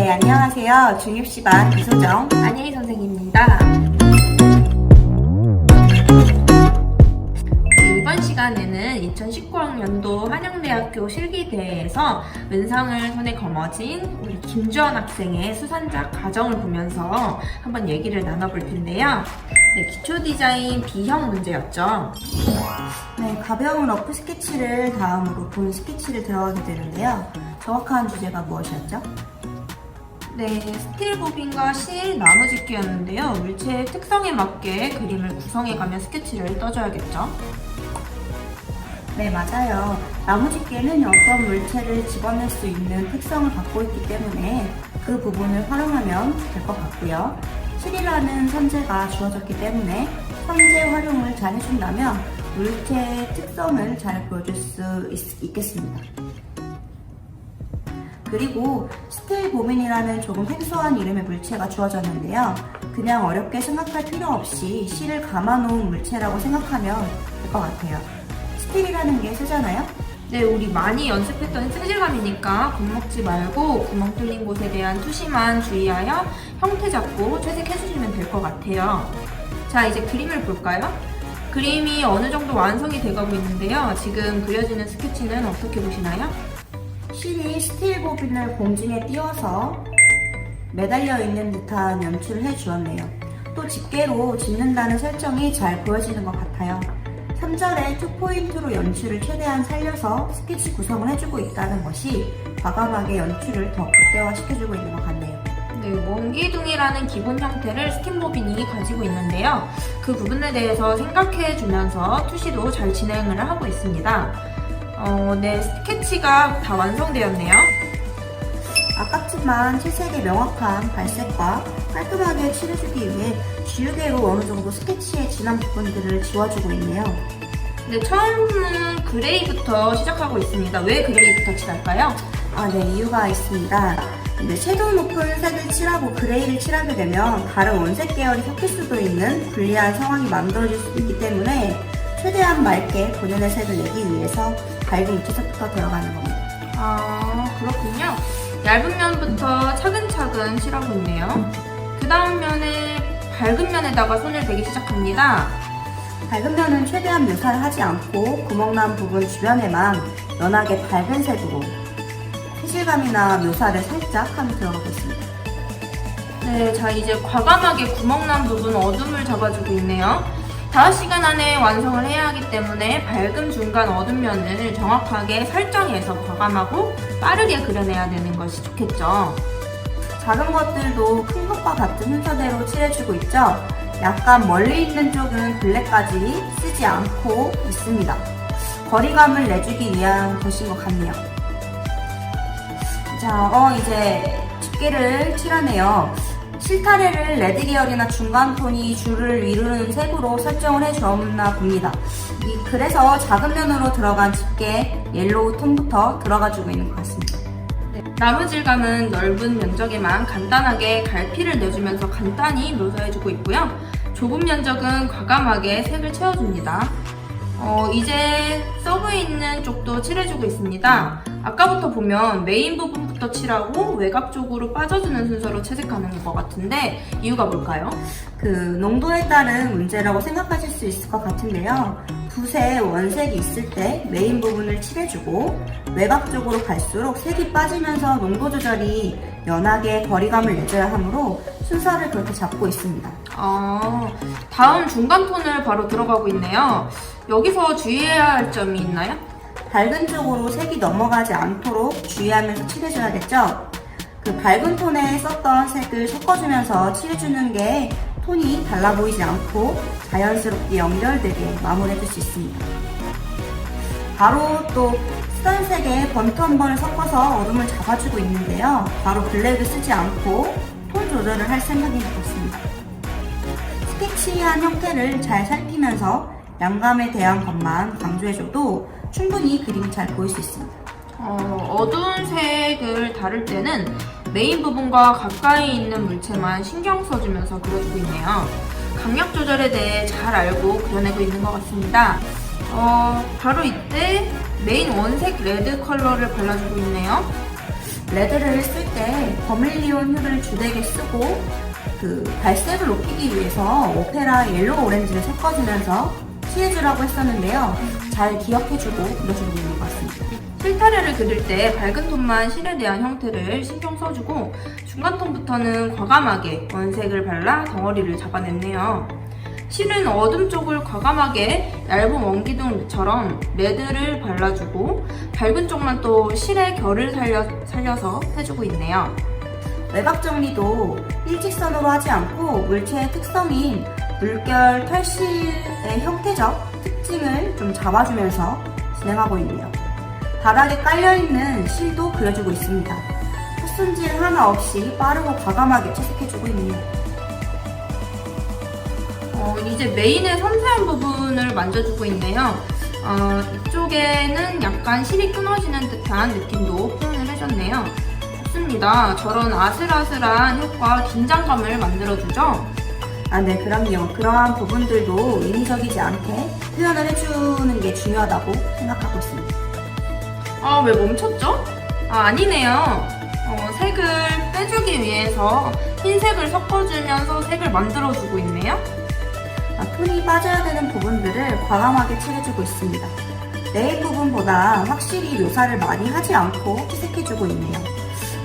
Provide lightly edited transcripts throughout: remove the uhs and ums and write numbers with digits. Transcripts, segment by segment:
네, 안녕하세요. 중입시반 이소정 안예희 선생님입니다. 이번 시간에는 2019학년도 한양대학교 실기대회에서 은상을 손에 거머쥔 우리 김주원 학생의 수산작 과정을 보면서 한번 얘기를 나눠볼 텐데요. 네, 기초 디자인 B형 문제였죠. 네, 가벼운 러프 스케치를 다음으로 본 스케치를 들어가게 되는데요. 정확한 주제가 무엇이었죠? 네, 스틸 보빙과 실, 나무집기였는데요. 물체의 특성에 맞게 그림을 구성해가며 스케치를 떠줘야겠죠. 네, 맞아요. 나무집게는 어떤 물체를 집어낼 수 있는 특성을 갖고 있기 때문에 그 부분을 활용하면 될 것 같고요. 실이라는 선재가 주어졌기 때문에 선재 활용을 잘 해준다면 물체의 특성을 잘 보여줄 수 있겠습니다. 그리고 스틸 보민이라는 조금 생소한 이름의 물체가 주어졌는데요. 그냥 어렵게 생각할 필요 없이 실을 감아놓은 물체라고 생각하면 될 것 같아요. 스틸이라는 게 쓰잖아요? 네, 우리 많이 연습했던 체질감이니까 겁먹지 말고 구멍 뚫린 곳에 대한 투시만 주의하여 형태 잡고 채색해주시면 될 것 같아요. 자, 이제 그림을 볼까요? 그림이 어느 정도 완성이 돼가고 있는데요. 지금 그려지는 스케치는 어떻게 보시나요? 실이 스틸 보빈을 공중에 띄워서 매달려 있는 듯한 연출을 해주었네요. 또 집게로 집는다는 설정이 잘 보여지는 것 같아요. 3절에 2포인트로 연출을 최대한 살려서 스케치 구성을 해주고 있다는 것이 과감하게 연출을 더 극대화시켜주고 있는 것 같네요. 네, 원기둥이라는 기본 형태를 스킨보빈이 가지고 있는데요. 그 부분에 대해서 생각해주면서 투시도 잘 진행을 하고 있습니다. 네, 스케치가 다 완성되었네요. 아깝지만 채색의 명확한 발색과 깔끔하게 칠해주기 위해 지우개로 어느 정도 스케치의 진한 부분들을 지워주고 있네요. 네, 처음은 그레이부터 시작하고 있습니다. 왜 그레이부터 칠할까요? 네, 이유가 있습니다. 섀도우 높은 색을 칠하고 그레이를 칠하게 되면 다른 원색 계열이 섞일 수도 있는 불리한 상황이 만들어질 수도 있기 때문에 최대한 맑게 본연의 색을 내기 위해서 밝은 입체색부터 들어가는 겁니다. 그렇군요. 얇은 면부터 차근차근 칠하고 있네요. 그 다음 면에 밝은 면에다가 손을 대기 시작합니다. 밝은 면은 최대한 묘사를 하지 않고 구멍난 부분 주변에만 연하게 밝은 색으로 세실감이나 묘사를 살짝 하며 들어가고 있습니다. 네, 자 이제 과감하게 구멍난 부분 어둠을 잡아주고 있네요. 5시간 안에 완성을 해야 하기 때문에 밝음 중간 어둠 면을 정확하게 설정해서 과감하고 빠르게 그려내야 되는 것이 좋겠죠. 작은 것들도 큰 것과 같은 순서대로 칠해주고 있죠. 약간 멀리 있는 쪽은 블랙까지 쓰지 않고 있습니다. 거리감을 내주기 위한 것인 것 같네요. 자, 이제 집게를 칠하네요. 실타래를 레드 계열이나 중간 톤이 줄을 이루는 색으로 설정을 해주었나 봅니다. 그래서 작은 면으로 들어간 집게 옐로우 톤부터 들어가주고 있는 것 같습니다. 네, 나무 질감은 넓은 면적에만 간단하게 갈피를 내주면서 간단히 묘사해주고 있고요. 좁은 면적은 과감하게 색을 채워줍니다. 이제 서브에 있는 쪽도 칠해주고 있습니다. 아까부터 보면 메인 부분부터 칠하고 외곽 쪽으로 빠져주는 순서로 채색하는 것 같은데 이유가 뭘까요? 농도에 따른 문제라고 생각하실 수 있을 것 같은데요. 붓에 원색이 있을 때 메인 부분을 칠해주고 외곽 쪽으로 갈수록 색이 빠지면서 농도 조절이 연하게 거리감을 내줘야 하므로 순서를 그렇게 잡고 있습니다. 다음 중간 톤을 바로 들어가고 있네요. 여기서 주의해야 할 점이 있나요? 밝은 쪽으로 색이 넘어가지 않도록 주의하면서 칠해줘야겠죠? 밝은 톤에 썼던 색을 섞어주면서 칠해주는 게 톤이 달라 보이지 않고 자연스럽게 연결되게 마무리해줄 수 있습니다. 바로 또 쓰던 색에 번트 한 번을 섞어서 어둠을 잡아주고 있는데요. 바로 블랙을 쓰지 않고 톤 조절을 할 생각인 것 같습니다. 스케치한 형태를 잘 살피면서 양감에 대한 것만 강조해줘도 충분히 그림이 잘 보일 수 있습니다. 어두운 색을 다룰 때는 메인 부분과 가까이 있는 물체만 신경 써주면서 그려주고 있네요. 강약 조절에 대해 잘 알고 그려내고 있는 것 같습니다. 바로 이때 메인 원색 레드 컬러를 발라주고 있네요. 레드를 쓸 때 버밀리온 휴를 주되게 쓰고 그 발색을 높이기 위해서 오페라 옐로우 오렌지를 섞어주면서 칠해주라고 했었는데요. 잘 기억해주고 그려주고 있는 것 같습니다. 실타래를 그릴 때 밝은 톤만 실에 대한 형태를 신경 써주고 중간 톤부터는 과감하게 원색을 발라 덩어리를 잡아냈네요. 실은 어둠 쪽을 과감하게 얇은 원기둥처럼 레드를 발라주고 밝은 쪽만 또 실의 결을 살려서 해주고 있네요. 외곽 정리도 일직선으로 하지 않고 물체의 특성인 물결 털실의 형태적 특징을 좀 잡아주면서 진행하고 있네요. 바닥에 깔려있는 실도 그려주고 있습니다. 헛손질 하나 없이 빠르고 과감하게 채색해주고 있네요. 이제 메인의 섬세한 부분을 만져주고 있네요. 이쪽에는 약간 실이 끊어지는 듯한 느낌도 표현을 해줬네요. 좋습니다. 저런 아슬아슬한 효과, 긴장감을 만들어주죠. 네, 그럼요. 그러한 부분들도 인위적이지 않게 표현을 해주는 게 중요하다고 생각하고 있습니다. 왜 멈췄죠? 아니네요. 색을 빼주기 위해서 흰색을 섞어주면서 색을 만들어주고 있네요. 톤이 빠져야 되는 부분들을 과감하게 칠해주고 있습니다. 메인 부분보다 확실히 묘사를 많이 하지 않고 채색해주고 있네요.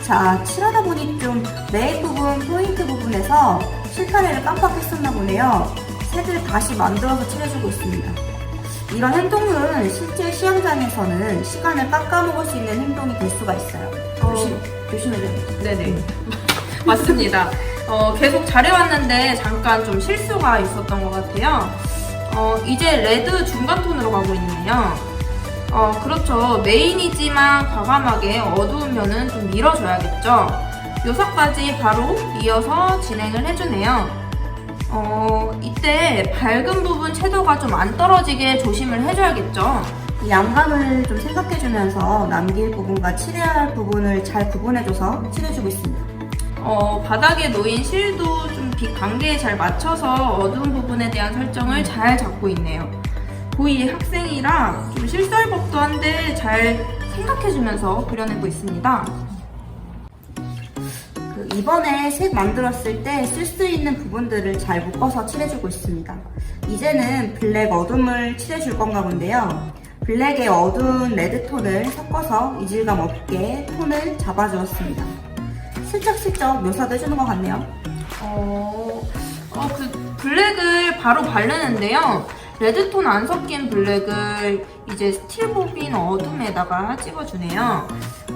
자, 칠하다 보니 좀 메인 부분, 포인트 부분에서 실타래를 깜빡했었나 보네요. 색을 다시 만들어서 칠해주고 있습니다. 이런 행동은 실제 시험장에서는 시간을 깎아먹을 수 있는 행동이 될 수가 있어요. 조심해야 돼요. 네네. 맞습니다. 계속 잘해왔는데 잠깐 좀 실수가 있었던 것 같아요. 이제 레드 중간 톤으로 가고 있네요. 그렇죠. 메인이지만 과감하게 어두운 면은 좀 밀어줘야겠죠. 묘사까지 바로 이어서 진행을 해주네요. 이때 밝은 부분 채도가 좀 안 떨어지게 조심을 해줘야겠죠. 양감을 좀 생각해주면서 남길 부분과 칠해야 할 부분을 잘 구분해줘서 칠해주고 있습니다. 바닥에 놓인 실도 좀 빛 관계에 잘 맞춰서 어두운 부분에 대한 설정을 잘 잡고 있네요. 고2 학생이라 좀 실수할 법도 한데 잘 생각해주면서 그려내고 있습니다. 이번에 색 만들었을 때 쓸 수 있는 부분들을 잘 묶어서 칠해주고 있습니다. 이제는 블랙 어둠을 칠해줄 건가 본데요. 블랙의 어두운 레드톤을 섞어서 이질감 없게 톤을 잡아주었습니다. 슬쩍슬쩍 묘사도 해주는 것 같네요. 블랙을 바로 바르는데요. 레드톤 안 섞인 블랙을 이제 스틸보빈 어둠에다가 찍어주네요.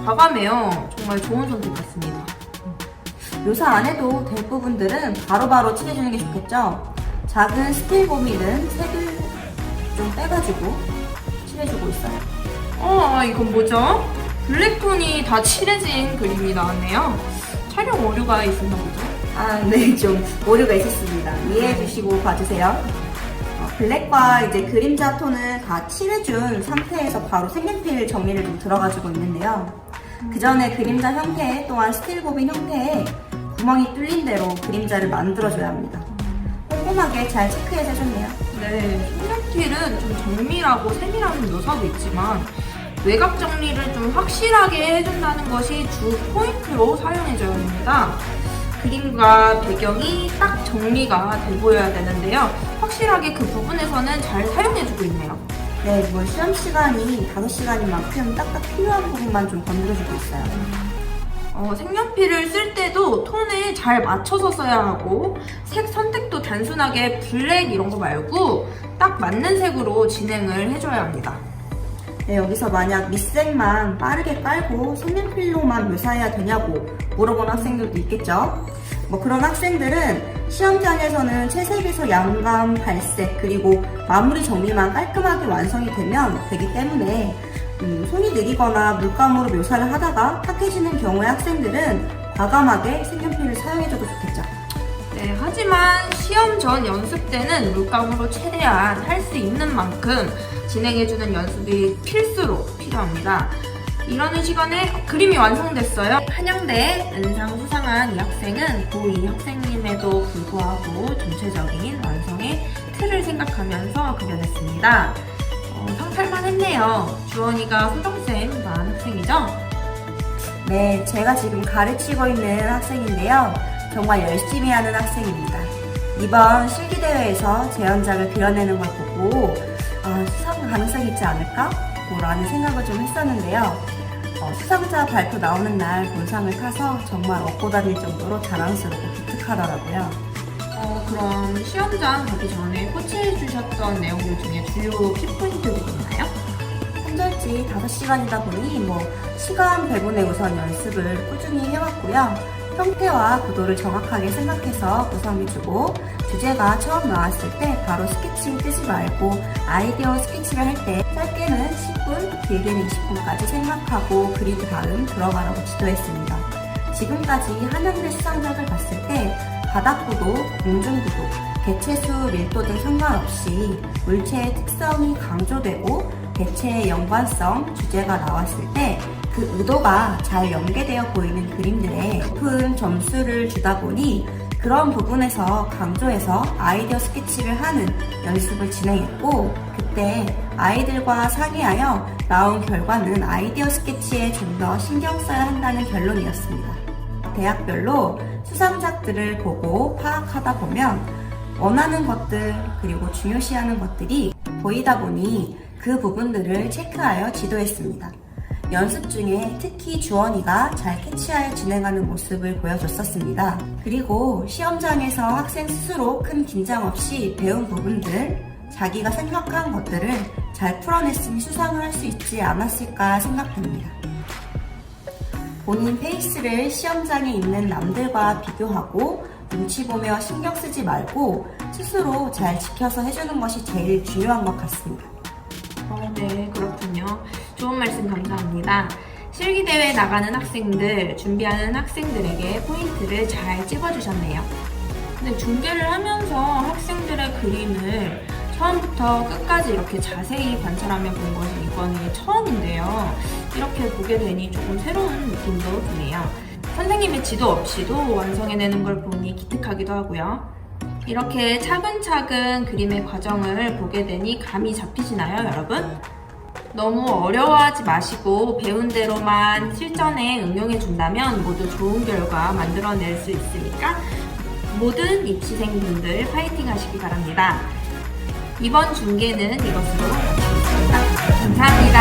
과감해요. 정말 좋은 선택 같습니다. 묘사 안 해도 될 부분들은 바로바로 칠해주는 게 좋겠죠? 작은 스틸 고밀은 색을 좀 빼가지고 칠해주고 있어요. 이건 뭐죠? 블랙톤이 다 칠해진 그림이 나왔네요. 촬영 오류가 있었나 보죠? 네, 좀 오류가 있었습니다. 이해해주시고 봐주세요. 블랙과 이제 그림자 톤을 다 칠해준 상태에서 바로 색연필 정리를 좀 들어가지고 있는데요. 그 전에 그림자 형태 또한 스틸 고빈 형태에 구멍이 뚫린 대로 그림자를 만들어줘야 합니다. 꼼꼼하게 잘 체크해서 해줬네요. 네, 색연필은 좀 정밀하고 세밀한 묘사도 있지만 외곽 정리를 좀 확실하게 해준다는 것이 주 포인트로 사용해줘야 합니다. 그림과 배경이 딱 정리가 돼 보여야 되는데요. 확실하게 그 부분에서는 잘 사용해주고 있네요. 네, 시험 시간이 5시간인 만큼 딱딱 필요한 부분만 좀 건드려주고 있어요. 색연필을 쓸 때도 톤을 잘 맞춰서 써야 하고 색 선택도 단순하게 블랙 이런 거 말고 딱 맞는 색으로 진행을 해줘야 합니다. 네, 여기서 만약 밑색만 빠르게 깔고 색연필로만 묘사해야 되냐고 물어보는 학생들도 있겠죠. 그런 학생들은 시험장에서는 채색에서 양감, 발색, 그리고 마무리 정리만 깔끔하게 완성이 되기 때문에 손이 느리거나 물감으로 묘사를 하다가 탁해지는 경우의 학생들은 과감하게 색연필을 사용해줘도 좋겠죠. 네, 하지만 시험 전 연습 때는 물감으로 최대한 할 수 있는 만큼 진행해주는 연습이 필수로 필요합니다. 이러는 시간에 그림이 완성됐어요. 한양대 은상 수상한 이 학생은 고2 학생임에도 불구하고 전체적인 완성의 틀을 생각하면서 네, 제가 지금 가르치고 있는 학생인데요. 정말 열심히 하는 학생입니다. 이번 실기대회에서 제 연작을 그려내는 걸 보고 수상 가능성이 있지 않을까? 라는 생각을 좀 했었는데요. 수상자 발표 나오는 날 본상을 타서 정말 업고 다닐 정도로 자랑스럽고 기특하더라고요. 그럼 시험장 가기 전에 코치해 주셨던 내용들 중에 주요 키포인트도 있나요? 한절지 5시간이다 보니 시간 배분에 우선 연습을 꾸준히 해왔고요. 형태와 구도를 정확하게 생각해서 구성해주고 주제가 처음 나왔을 때 바로 스케칭 뜨지 말고 아이디어 스케치를 할 때 짧게는 10분, 길게는 20분까지 생각하고 그린 다음 들어가라고 지도했습니다. 지금까지 한양대 수상작을 봤을 때 바닥구도, 공중구도, 개체수, 밀도 등 상관없이 물체의 특성이 강조되고 개체의 연관성, 주제가 나왔을 때 그 의도가 잘 연계되어 보이는 그림들에 높은 점수를 주다 보니 그런 부분에서 강조해서 아이디어 스케치를 하는 연습을 진행했고, 그때 아이들과 상의하여 나온 결과는 아이디어 스케치에 좀 더 신경 써야 한다는 결론이었습니다. 대학별로 수상작들을 보고 파악하다 보면 원하는 것들 그리고 중요시하는 것들이 보이다 보니 그 부분들을 체크하여 지도했습니다. 연습 중에 특히 주원이가 잘 캐치하여 진행하는 모습을 보여줬었습니다. 그리고 시험장에서 학생 스스로 큰 긴장 없이 배운 부분들, 자기가 생각한 것들을 잘 풀어냈으니 수상을 할 수 있지 않았을까 생각됩니다. 본인 페이스를 시험장에 있는 남들과 비교하고 눈치 보며 신경 쓰지 말고 스스로 잘 지켜서 해주는 것이 제일 중요한 것 같습니다. 네, 그렇군요. 좋은 말씀 감사합니다. 실기대회 나가는 학생들, 준비하는 학생들에게 포인트를 잘 찍어주셨네요. 근데 중계를 하면서 학생들의 그림을 처음부터 끝까지 이렇게 자세히 관찰하며 본 것이 이번이 처음인데요. 이렇게 보게 되니 조금 새로운 느낌도 드네요. 선생님의 지도 없이도 완성해내는 걸 보니 기특하기도 하고요. 이렇게 차근차근 그림의 과정을 보게 되니 감이 잡히시나요, 여러분? 너무 어려워하지 마시고 배운 대로만 실전에 응용해 준다면 모두 좋은 결과 만들어낼 수 있으니까 모든 입시생분들 파이팅 하시기 바랍니다. 이번 중계는 이것으로 마치겠습니다. 감사합니다.